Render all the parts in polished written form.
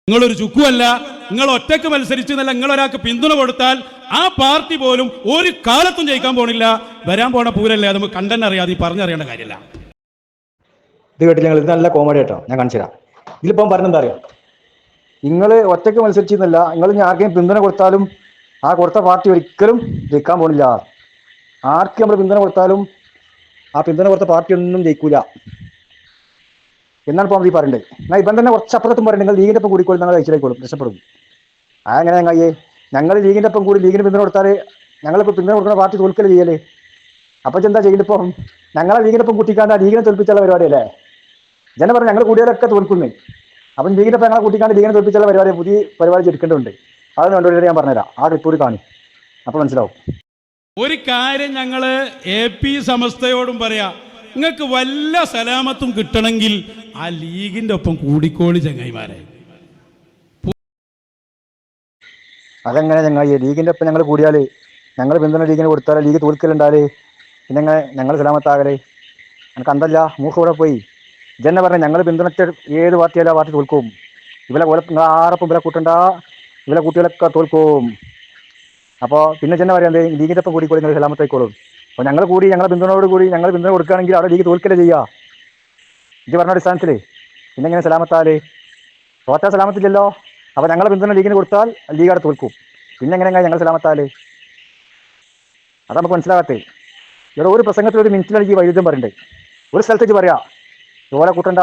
നിങ്ങളൊരു ചുക്കുമല്ല, നിങ്ങൾ ഒറ്റക്ക് മത്സരിച്ച് എന്നല്ല, നിങ്ങൾ ഒരാൾക്ക് പിന്തുണ കൊടുത്താൽ ആ പാർട്ടി പോലും ഒരു കാലത്തും ജയിക്കാൻ പോണില്ല. വരാൻ പോണ പൂരല്ലേ, അത് നമുക്ക് കണ്ടന്റ് അറിയാതെ പറഞ്ഞറിയേണ്ട കാര്യമില്ല. ഇത് കേട്ടില്ല നിങ്ങൾ? ഇത് നല്ല കോമഡി കേട്ടോ, ഞാൻ കാണിച്ചു തരാം. ഇതിലിപ്പം പറഞ്ഞെന്താ അറിയാം, നിങ്ങൾ ഒറ്റയ്ക്ക് മത്സരിച്ചെന്നല്ല, നിങ്ങൾ ആർക്കെങ്കിലും പിന്തുണ കൊടുത്താലും ആ കൊടുത്ത പാർട്ടി ഒരിക്കലും ജയിക്കാൻ പോണില്ല. ആർക്ക് നമ്മൾ പിന്തുണ കൊടുത്താലും ആ പിന്തുണ കൊടുത്ത പാർട്ടി ഒന്നും ജയിക്കൂല എന്നാണ് ഇപ്പോൾ ഈ പറയണ്ടത്. എന്നാൽ ഇപ്പം തന്നെ കുറച്ചപ്പുറത്തും പറയുന്നത് നിങ്ങൾ ലീഗിൻ്റെ ഒപ്പം കൂടിക്കോളും, ഞങ്ങൾ കഴിച്ചിലായിക്കോളും, രക്ഷപ്പെടും. അങ്ങനെ ഞങ്ങൾ ഞങ്ങൾ ലീഗിൻ്റെ ഒപ്പം കൂടി ലീഗിന് പിന്തുണ കൊടുത്താൽ ഞങ്ങളിപ്പോൾ പിന്തുണ കൊടുക്കുന്ന പാർട്ടി തോൽക്കല് ചെയ്യല്. അപ്പം എന്താ ചെയ്യുന്നിപ്പം? ഞങ്ങളെ ലീഗിനൊപ്പം കൂട്ടിക്കാണ്ട് ലീഗിനെ തോൽപ്പിച്ചുള്ള പരിപാടിയല്ലേ. ജനം പറഞ്ഞു ഞങ്ങൾ കൂടിയാലൊക്കെ തോൽക്കുന്നേ. അപ്പം ലീഗിനൊപ്പം ഞങ്ങളെ കൂട്ടിക്കാണ്ട് ലീഗിനെ തോൽപ്പിച്ചുള്ള പരിപാടി, പുതിയ പരിപാടി എടുക്കേണ്ടതുണ്ട്. അത് കണ്ടുപിടിച്ചിട്ട് ഞാൻ പറഞ്ഞുതരാം. ആ റിപ്പോർട്ട് കാണി, അപ്പോൾ മനസ്സിലാവും. ഒരു കാര്യം ഞങ്ങൾ AP സമസ്തയോടും പറയാം, നിങ്ങൾക്ക് വല്ല സലാമത്തും കിട്ടണമെങ്കിൽ ആ ലീഗിന്റെ ഒപ്പം കൂടിക്കോളി ചങ്ങായിമാരെ. അതെങ്ങനെ ചങ്ങായി? ലീഗിൻ്റെ ഒപ്പം ഞങ്ങൾ കൂടിയാൽ, ഞങ്ങൾ പിന്തുണ ലീഗിന് കൊടുത്താൽ ലീഗ് തോൽക്കലുണ്ടാല്, പിന്നെ ഞങ്ങൾ സലാമത്താകല്? എനിക്ക് അന്തല്ല, മൂക്ക് കൂടെ പോയി. ഇതന്നെ പറഞ്ഞാൽ ഞങ്ങൾ പിന്തുണച്ച ഏത് പാർട്ടിയല്ല, ആ പാർട്ടി തോൽക്കും. ഇവരെ ആരപ്പം ഇവരെ കൂട്ടണ്ട, ഇവരെ കുട്ടികളൊക്കെ തോൽക്കും. അപ്പോൾ പിന്നെ ചെന്നെ പറയാം, ലീഗിൻ്റെ ഒപ്പം കൂടി നിങ്ങൾ സലാമത്തായിക്കോളും. അപ്പോൾ ഞങ്ങൾ കൂടി, ഞങ്ങളെ പിന്തുണയോട് കൂടി ഞങ്ങൾ പിന്തുണ കൊടുക്കുകയാണെങ്കിൽ അവിടെ ലീഗ് തോൽക്കല്ലേ ചെയ്യുക. ഇത് പറഞ്ഞ അടിസ്ഥാനത്തിൽ പിന്നെ എങ്ങനെ സലാമത്താല്? തോറ്റാ സലാമത്തില്ലല്ലോ. അപ്പോൾ ഞങ്ങളെ പിന്തുണ ലീഗിന് കൊടുത്താൽ ലീഗ് അവിടെ തോൽക്കും. പിന്നെ എങ്ങനെയാണ് ഞങ്ങൾ സലാമത്താല്? അത് നമുക്ക് മനസ്സിലാകത്തേ. ഇവിടെ ഒരു പ്രസംഗത്തിൽ ഒരു മിനിറ്റിലേക്ക് വൈരുദ്ധ്യം പറയണ്ടേ. ഒരു സ്ഥലത്തേക്ക് പറയാം ഓലെ കൂട്ടണ്ട,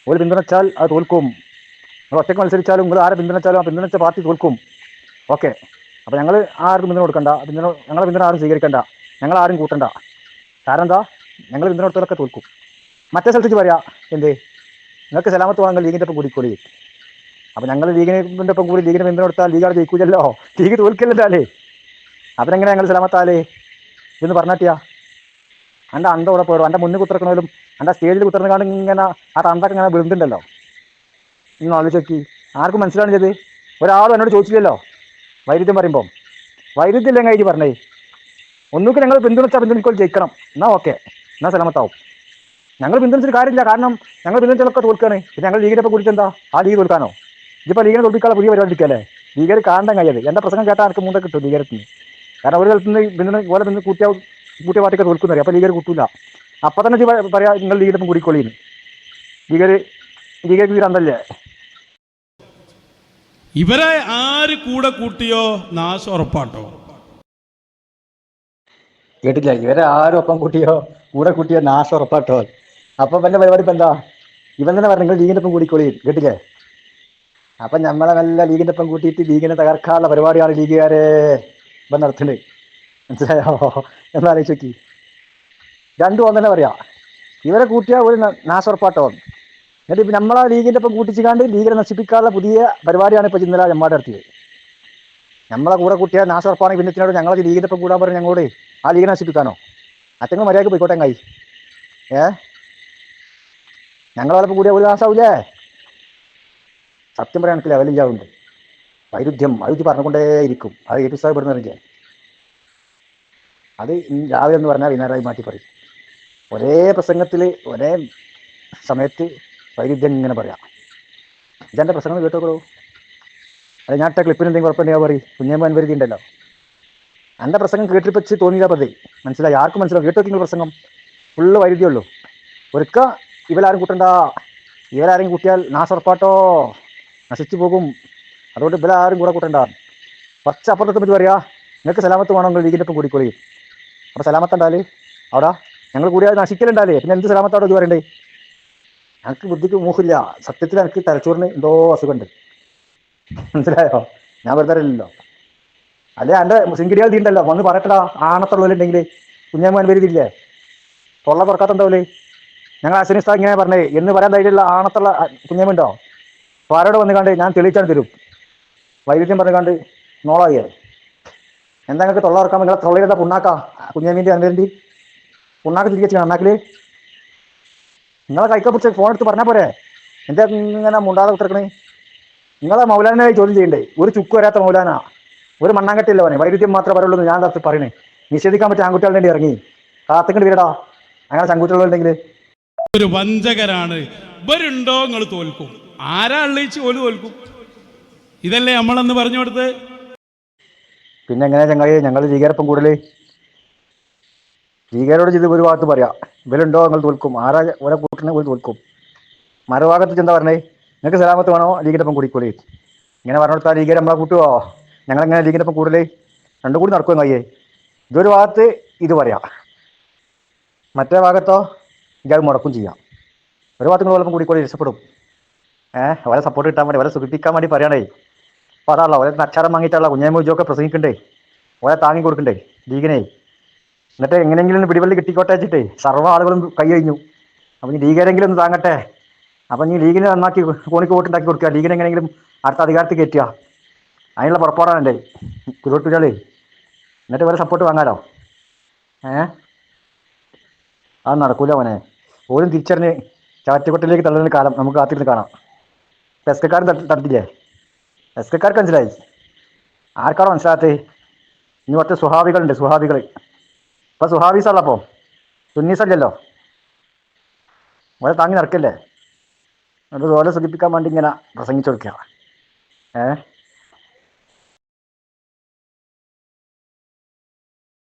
ഒരു പിന്തുണച്ചാൽ അത് തോൽക്കും. നിങ്ങൾ ഒറ്റയ്ക്ക് മത്സരിച്ചാലും നിങ്ങൾ ആരെ പിന്തുണച്ചാലും ആ പിന്തുണച്ച പാർട്ടി തോൽക്കും. ഓക്കെ, അപ്പോൾ ഞങ്ങൾ ആർക്കും പിന്തുണ കൊടുക്കണ്ട, ഞങ്ങളെ പിന്തുണ ആരും സ്വീകരിക്കണ്ട, ഞങ്ങൾ ആരും കൂട്ടണ്ട. കാരണം എന്താ? ഞങ്ങൾ പിന്തുണ കൊടുത്തവരൊക്കെ തോൽക്കും. മറ്റേ സ്ഥലത്തേക്ക് പറയാം, എന്തേ നിങ്ങൾക്ക് സലാമത്ത് വേണമെങ്കിൽ ലീഗിൻ്റെ ഒപ്പം കൂടിക്കോളി. അപ്പോൾ ഞങ്ങൾ ലീഗിൻ്റെ ഒപ്പം കൂടി ലീഗിന് പിന്തുണ കൊടുത്താൽ ലീഗ് അവിടെ ജയിക്കൂലല്ലോ, ലീഗ് തോൽക്കില്ലല്ലേ. അതിനെങ്ങനെ ഞങ്ങൾ സലാമത്താലേ ഇതെന്ന് പറഞ്ഞാട്ടിയാ? എൻ്റെ അണ്ട ഇവിടെ പോയിടും. എൻ്റെ മുന്നിൽ കുത്തിറക്കണോലും എൻ്റെ സ്റ്റേജിൽ കുത്തിറങ്ങാണ്ട് ഇങ്ങനെ ആ തണ്ടൊക്കെ ഇങ്ങനെ വീണ്ടുണ്ടല്ലോ. ഇന്ന് ആലോചിച്ച് നോക്കി, ആർക്കും മനസ്സിലാണ് ചെയ്ത്? ഒരാളും എന്നോട് ചോദിച്ചില്ലല്ലോ വൈരുദ്ധ്യം പറയുമ്പോൾ. വൈരുദ്ധ്യം ഇല്ലെങ്കിൽ ആയിട്ട് പറഞ്ഞേ, ഒന്നുകിൽ ഞങ്ങൾ പിന്തുണച്ചാൽ പിന്തുണയ്ക്കോൾ ജയിക്കണം, എന്നാൽ ഓക്കെ, എന്നാൽ സലാമത്താവും. ഞങ്ങൾ പിന്തുണച്ചിട്ട് കാര്യമില്ല, കാരണം ഞങ്ങൾ പിന്തുണച്ചൊക്കെ തോൽക്കുകയാണ്. പിന്നെ ഞങ്ങൾ ലീഗിൻ്റെ ഒപ്പം കുടിച്ചെന്താ? ആ ലീഗ് തോൽക്കാനോ? ഇതിപ്പോൾ ലീഗിനെ തോൽപ്പിക്കാനുള്ള പുതിയ പരിപാടി എടുക്കല്ലേ? ലീഗർ കാണാൻ കഴിയത് എൻ്റെ പ്രസംഗം കേട്ടാൽ ആർക്ക് മൂന്നൊക്കെ കിട്ടും ലീഗരത്തിന്. കാരണം ഒരു സ്ഥലത്ത് നിന്ന് പിന്തുണ പോലെ നിന്ന് കൂട്ടിയ പാർട്ടിയൊക്കെ തോൽക്കുന്നറിയാം. അപ്പോൾ ലീഗർ കൂട്ടില്ല. അപ്പം തന്നെ പറയാം നിങ്ങൾ ലീഗിൻ്റെ ഒപ്പം കൂടിക്കോളിന്ന്. ലീഗർക്ക് വീരന്തല്ലേ? ഇവരെ ആര് കൂടെ കൂട്ടിയോ നാശം ഉറപ്പാട്ടോ. കേട്ടില്ല? ഇവരെ ആരും ഒപ്പം കൂട്ടിയോ കൂടെ കൂട്ടിയോ നാശം ഉറപ്പാട്ടോ. അപ്പം എൻ്റെ പരിപാടി ഇപ്പം എന്താ? ഇവൻ തന്നെ പറഞ്ഞു നിങ്ങൾ ലീഗിൻ്റെ ഒപ്പം കൂടിക്കോളി. കേട്ടില്ലേ? അപ്പം നമ്മളെ നല്ല ലീഗിൻ്റെ ഒപ്പം കൂട്ടിയിട്ട് ലീഗിനെ തകർക്കാനുള്ള പരിപാടിയാണ് ലീഗുകാരെ ഇപ്പം നടത്തുന്നത്. മനസ്സിലായോ? എന്നാലോചിച്ച് നോക്കി. രണ്ടും ഒന്നെ പറയാം, ഇവരെ കൂട്ടിയാൽ ഒരു നാശം ഉറപ്പാട്ടോ. എന്നിട്ട് ഇപ്പം നമ്മളെ ലീഗിൻ്റെ ഒപ്പം കൂട്ടിച്ചിക്കാണ്ട് ലീഗിനെ നശിപ്പിക്കാനുള്ള പുതിയ പരിപാടിയാണ് ഇപ്പോൾ ഇന്നലെ ഞമ്മാട് നടത്തിയത്. നമ്മളെ കൂടെ കൂട്ടിയാൽ നാശം ഉറപ്പാണെങ്കിൽ പിന്നെ ഇതിനോട് ഞങ്ങളെ ലീഗിൻ്റെ ഒപ്പം കൂടാൻ പറഞ്ഞ് ഞങ്ങളോട് ആ ലീഗിനെ നശിപ്പിക്കാനോ? അറ്റങ്ങൾ മര്യാദക്ക് പോയിക്കോട്ടെ കായി. ഞങ്ങളോടൊപ്പം കൂടിയാൽ ഒരു നാശമാവില്ലേ? സത്യം പറയാൻ എനിക്ക് ലെവലില്ലാവുണ്ട്. വൈരുദ്ധ്യം അത് പറഞ്ഞുകൊണ്ടേ ഇരിക്കും. അത് ഏറ്റുസാഹ പെടുന്നില്ല. അത് രാവിലെ എന്ന് പറഞ്ഞാൽ വൈകുന്നേരമായി മാറ്റി പറയും. ഒരേ പ്രസംഗത്തിൽ ഒരേ സമയത്ത് വൈരുദ്ധ്യം ഇങ്ങനെ പറയാം. ഇതെൻ്റെ പ്രസംഗം കേട്ടോളൂ. അത് ഞാൻ ഇട്ട ക്ലിപ്പിന് എന്തെങ്കിലും കുഴപ്പമുണ്ടെങ്കിൽ പറയും. കുഞ്ഞമ്മ അൻവരുതി ഉണ്ടല്ലോ, എൻ്റെ പ്രസംഗം കേട്ടിപ്പച്ച് തോന്നിയില്ല പതി. മനസ്സിലായി? ആർക്കും മനസ്സിലാവും. കേട്ടോക്കിങ്ങൾ പ്രസംഗം ഫുള്ള് വൈരുദ്ധ്യമുള്ളൂ. ഒരിക്ക ഇവരാരും കൂട്ടണ്ട, ഇവരാരെയും കൂട്ടിയാൽ നാശുറപ്പാട്ടോ, നശിച്ചു പോകും. അതുകൊണ്ട് ഇവരാരും കൂടെ കൂട്ടണ്ട. കുറച്ച് അപ്പുറത്തെ പറ്റി പറയാ, നിങ്ങൾക്ക് സലാമത്ത് വേണമെങ്കിൽ ലീഗിൻ്റെ ഒപ്പം കൂടിക്കോളി. അപ്പോൾ സലാമത്തുണ്ടാല് അവിടെ ഞങ്ങൾ കൂടിയാൽ നശിക്കലുണ്ടാലേ, പിന്നെ എന്ത് സലാമത്തോടെ ഇത് പറയണ്ടേ? എനിക്ക് ബുദ്ധിക്ക് മൂക്കില്ല. സത്യത്തിൽ എനിക്ക് തലച്ചോറിന് എന്തോ അസുഖമുണ്ട്. മനസ്സിലായോ? ഞാൻ വെറുതെ അറിയില്ലല്ലോ. അല്ലേ എൻ്റെ സിംഗിരിയാൽ തീണ്ടല്ലോ, വന്ന് പറയട്ടടാ ആണത്തുള്ളവരുണ്ടെങ്കിൽ. കുഞ്ഞമ്മൻ വരുന്നില്ലേ? തൊള്ള തുറക്കാത്തുണ്ടാവില്ലേ? ഞങ്ങൾ അശ്വനിസ്ഥാ ഇങ്ങനെ പറഞ്ഞേ എന്ന് പറയാൻ ധൈര്യമുള്ള ആണത്തുള്ള കുഞ്ഞമ്മണ്ടോ? അപ്പോൾ ആരോട് വന്ന് കണ്ട് ഞാൻ തെളിയിച്ചാണ് തരും. വൈരുദ്ധ്യം പറഞ്ഞു കണ്ട് നോളാവിയേ. എന്താ നിങ്ങൾക്ക് തൊള്ള തുറക്കാൻ? നിങ്ങളെ തൊള്ളയിലെന്താ പുണ്ണാക്കാ? കുഞ്ഞമ്മീൻ്റെ അൻവരിൻ്റെ പുണ്ണാക്ക് തിരിച്ചു അണ്ണാക്കിൽ. നിങ്ങളെ കൈക്കെ പിടിച്ച് ഫോൺ എടുത്ത് പറഞ്ഞാൽ പോരെ? എന്താ ഇങ്ങനെ മുണ്ടാതെ ഉത്തരക്കണേ? നിങ്ങളെ മൗലാനായി ചോദ്യം ചെയ്യണ്ടേ? ഒരു ചുക്ക് വരാത്ത മൗലാന, ഒരു മണ്ണാങ്കട്ടില്ല അവനെ. വൈരുദ്ധ്യം മാത്രമേ പറയുള്ളൂ ഞാൻ കത്ത് പറയണേ. നിഷേധിക്കാൻ പറ്റിയ ആൺകുട്ടികളുടെ വേണ്ടി ഇറങ്ങി കാത്തിക്കണ്ട് വീരടാ. അങ്ങനെ ചങ്കുട്ടികളുണ്ടെങ്കിൽ ഒരു വഞ്ചകരാണ് ഇവരുണ്ടോ? നിങ്ങൾ തോൽക്കും. ആരാ ഉള്ളിച്ച് ഓല് തോൽക്കും. ഇതല്ലേ നമ്മളന്ന് പറഞ്ഞു കൊടുത്ത്. പിന്നെ എങ്ങനെ ചങ്ങായി ഞങ്ങൾ ലീഗരപ്പം കൂടുതൽ ലീഗരോട് ചെയ്ത് ഒരു ഭാഗത്ത് പറയാം, ഇവരുണ്ടോ നിങ്ങൾ തോൽക്കും, ആരാ ഓരോ കൂട്ടിനെ പോയി തോൽക്കും. മറുഭാഗത്ത് എന്താ പറഞ്ഞേ, നിങ്ങൾക്ക് സലാമത്ത് വേണോ ലീഗിൻ്റെ ഒപ്പം കൂടിക്കൂടി. ഇങ്ങനെ പറഞ്ഞു കൊടുത്താൽ ലീഗർ നമ്മളെ കൂട്ടുവോ? ഞങ്ങളെങ്ങനെ ലീഗിൻ്റെ ഒപ്പം കൂടുതൽ രണ്ടും കൂടി നടക്കുമോ കയ്യേ? ഇതൊരു ഭാഗത്ത് ഇത് പറയാം, മറ്റേ ഭാഗത്തോ ഇയാൾ മുടക്കും ചെയ്യാം. ഒരു ഭാഗത്ത് നിങ്ങൾ കൂടിക്കൂടി രക്ഷപ്പെടും. അവരെ സപ്പോർട്ട് കിട്ടാൻ വേണ്ടി, അവരെ സുഖിപ്പിക്കാൻ വേണ്ടി പറയണേ. അപ്പോൾ അതാണല്ലോ ഓരോ അച്ചാരം വാങ്ങിയിട്ടുള്ള കുഞ്ഞാമൂജൊക്കെ പ്രസംഗിക്കണ്ടേ, ഓരെ താങ്ങി കൊടുക്കണ്ടേ ലീഗിനെ. എന്നിട്ട് എങ്ങനെയെങ്കിലും ഒന്ന് പിടിവള്ളി കിട്ടിക്കോട്ടെ വെച്ചിട്ടേ സർവ്വ ആളുകളും കൈ കഴിഞ്ഞു. അപ്പം ഇനി ലീഗരെങ്കിലും ഒന്ന് താങ്ങട്ടെ. അപ്പം ഇനി ലീഗിനെ നന്നാക്കി കോണിക്ക് വോട്ടുണ്ടാക്കി കൊടുക്കുക, ലീഗിനെ എങ്ങനെയെങ്കിലും അടുത്ത അധികാരത്തിൽ കയറ്റുക. അതിനുള്ള പുറപ്പാടാണ് എൻ്റെ കുരുവട്ടുകളേ. എന്നിട്ട് ഇവരെ സപ്പോർട്ട് വാങ്ങാലോ. അത് നടക്കൂല മോനെ. പോലും തിരിച്ചറിഞ്ഞ് ചാറ്റുകൊട്ടിലേക്ക് തള്ളുന്ന കാലം നമുക്ക് കാത്തിരുന്ന് കാണാം. ഇപ്പം എസ് കെക്കാരൻ തട്ടില്ലേ? എസ് കെക്കാർക്ക് മനസ്സിലായി. ആർക്കാണോ മനസ്സിലാകത്തേ? ഇനി കുറച്ച് സുഹാബികളുണ്ട്, സുഹാബികൾ. ഇപ്പം സുഹാബീസല്ലപ്പോൾ സുന്നീസല്ലല്ലോ. ഓരെ താങ്ങി നടക്കല്ലേ. എന്നിട്ട് ഓരെ സുഖിപ്പിക്കാൻ വേണ്ടി ഇങ്ങനെ പ്രസംഗിച്ചു കൊടുക്കുക.